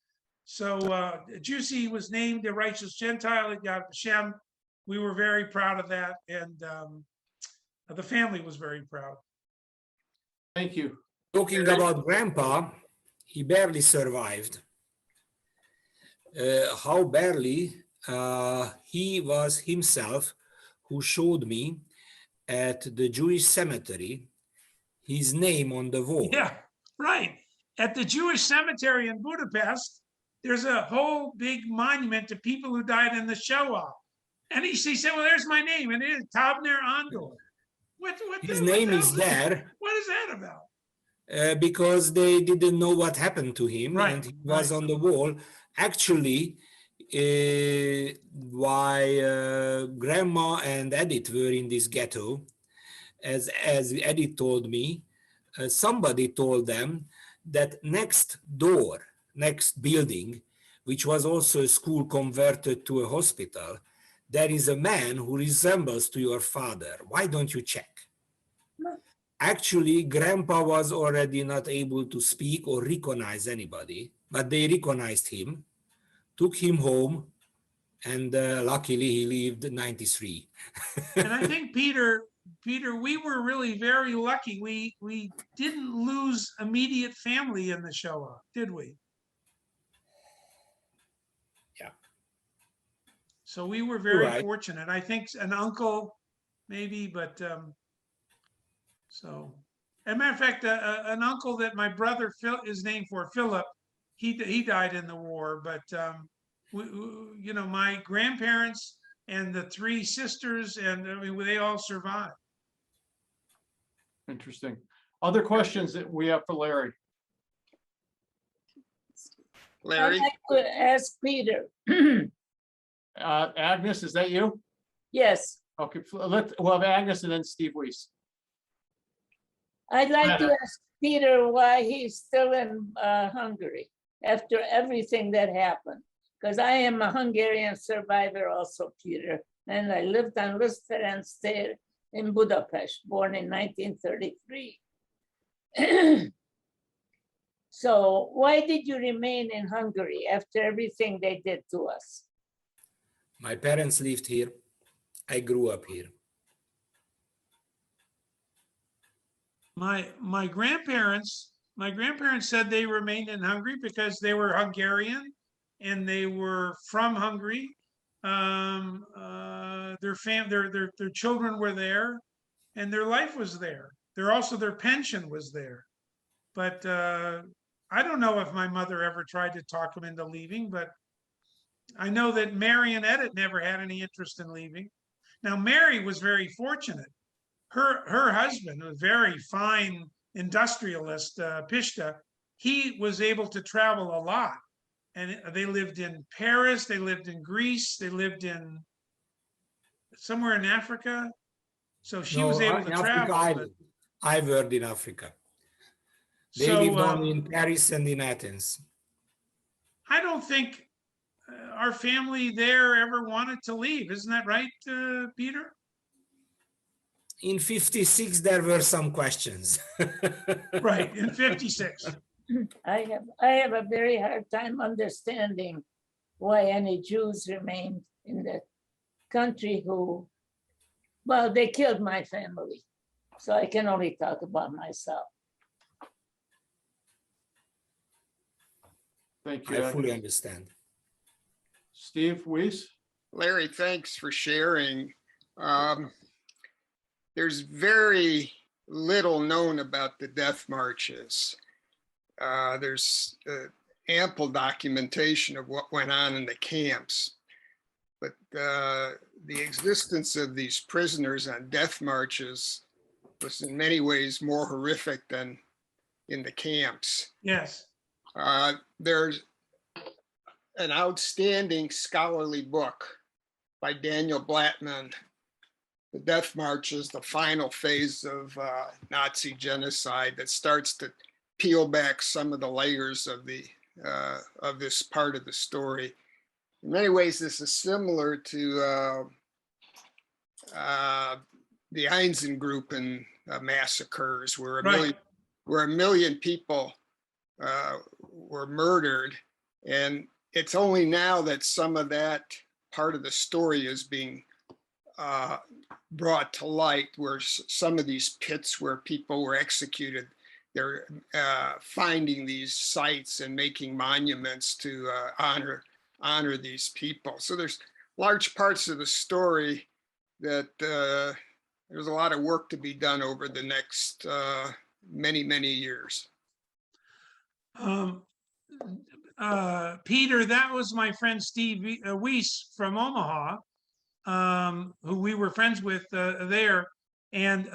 So Juicy was named a righteous Gentile at Yad Vashem. We were very proud of that, and the family was very proud. Thank you. Talking about Grandpa, he barely survived. How barely? He was himself who showed me at the Jewish cemetery his name on the wall. Yeah, right. At the Jewish cemetery in Budapest, there's a whole big monument to people who died in the Shoah. And he said, well, there's my name, and it is Tabner Andor. His name is there. What is that about? Because they didn't know what happened to him, Right, and he was on the wall. Actually, while Grandma and Edith were in this ghetto, as Edith told me, somebody told them that next door, next building, which was also a school converted to a hospital, there is a man who resembles to your father. Why don't you check? Actually, Grandpa was already not able to speak or recognize anybody, but they recognized him, took him home, and luckily he lived 93. And I think, Peter, we were really very lucky. We didn't lose immediate family in the Shoah, did we? Yeah. So we were very Right. fortunate. I think an uncle, maybe, but so. As a matter of fact, an uncle that my brother is named for, Philip, he died in the war. But you know, my grandparents and the three sisters, and I mean, they all survived. Interesting. Other questions that we have for Larry? Larry? I'd like to ask Peter. Agnes, is that you? Yes, Okay, we'll have Agnes and then Steve Weiss. I'd like to ask Peter why he's still in Hungary after everything that happened. Because I am a Hungarian survivor also, Peter, and I lived on Lister and stayed in Budapest, born in 1933. So why did you remain in Hungary after everything they did to us? My parents lived here. I grew up here. My grandparents said they remained in Hungary because they were Hungarian and they were from Hungary. Their children were there and their life was there. Their pension was there. But I don't know if my mother ever tried to talk them into leaving, but I know that Mary and Edith never had any interest in leaving. Now, Mary was very fortunate. Her husband, a very fine industrialist, Pishta, he was able to travel a lot. And they lived in Paris, they lived in Greece, they lived in somewhere in Africa. So she was able to travel. I worked in Africa. They lived only in Paris and in Athens. I don't think our family there ever wanted to leave. Isn't that right, Peter? In 56, there were some questions. Right, in 56. I have a very hard time understanding why any Jews remained in the country who, well, they killed my family. So I can only talk about myself. Thank you. I fully understand. Steve Weiss? Larry, thanks for sharing. There's very little known about the death marches. There's ample documentation of what went on in the camps, but the existence of these prisoners on death marches was in many ways more horrific than in the camps. Yes. There's an outstanding scholarly book by Daniel Blattman, The Death Marches, the final phase of Nazi genocide, that starts to peel back some of the layers of this part of the story. In many ways, this is similar to the Einsatzgruppen massacres, where a million people were murdered, and it's only now that some of that part of the story is being brought to light, where some of these pits where people were executed, they're finding these sites and making monuments to honor these people. So there's large parts of the story that there's a lot of work to be done over the next many years. Peter, that was my friend Steve Weiss from Omaha, who we were friends with there, and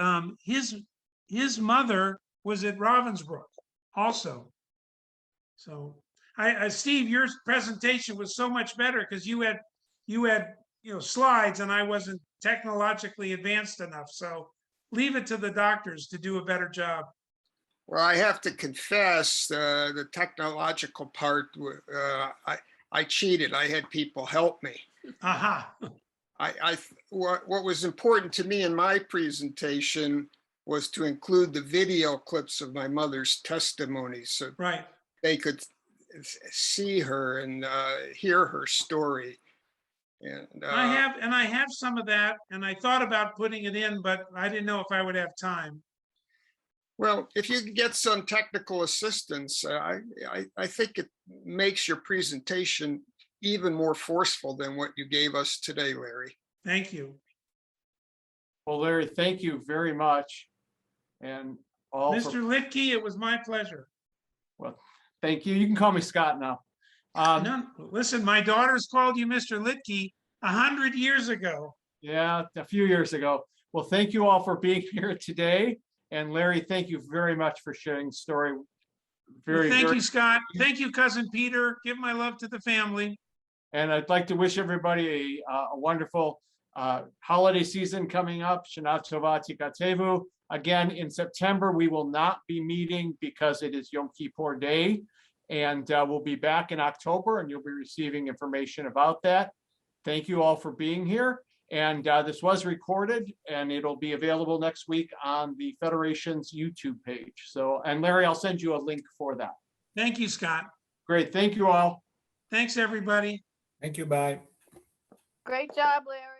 his mother was at Ravensbrück also. So, Steve, your presentation was so much better because you had slides, and I wasn't technologically advanced enough. So, leave it to the doctors to do a better job. Well, I have to confess, the technological part, I cheated. I had people help me. Aha. What was important to me in my presentation was to include the video clips of my mother's testimony, so Right. they could see her and hear her story. And I have some of that, and I thought about putting it in, but I didn't know if I would have time. well, if you could get some technical assistance, I think it makes your presentation even more forceful than what you gave us today, Larry. Thank you. Well, Larry, thank you very much. And all Mr. Litke, it was my pleasure. well, thank you. You can call me Scott now. No, listen, my daughter's called you Mr. Litke 100 years ago. Yeah, a few years ago. Well, thank you all for being here today. And Larry, thank you very much for sharing the story. Thank you, Scott. Thank you, cousin Peter. Give my love to the family. And I'd like to wish everybody a wonderful holiday season coming up. Shana Tova Tikatevu. Again, in September, we will not be meeting because it is Yom Kippur Day. And we'll be back in October, and you'll be receiving information about that. Thank you all for being here. And this was recorded, and it'll be available next week on the Federation's YouTube page. So, and Larry, I'll send you a link for that. Thank you, Scott. Great. Thank you all. Thanks, everybody. Thank you. Bye. Great job, Larry.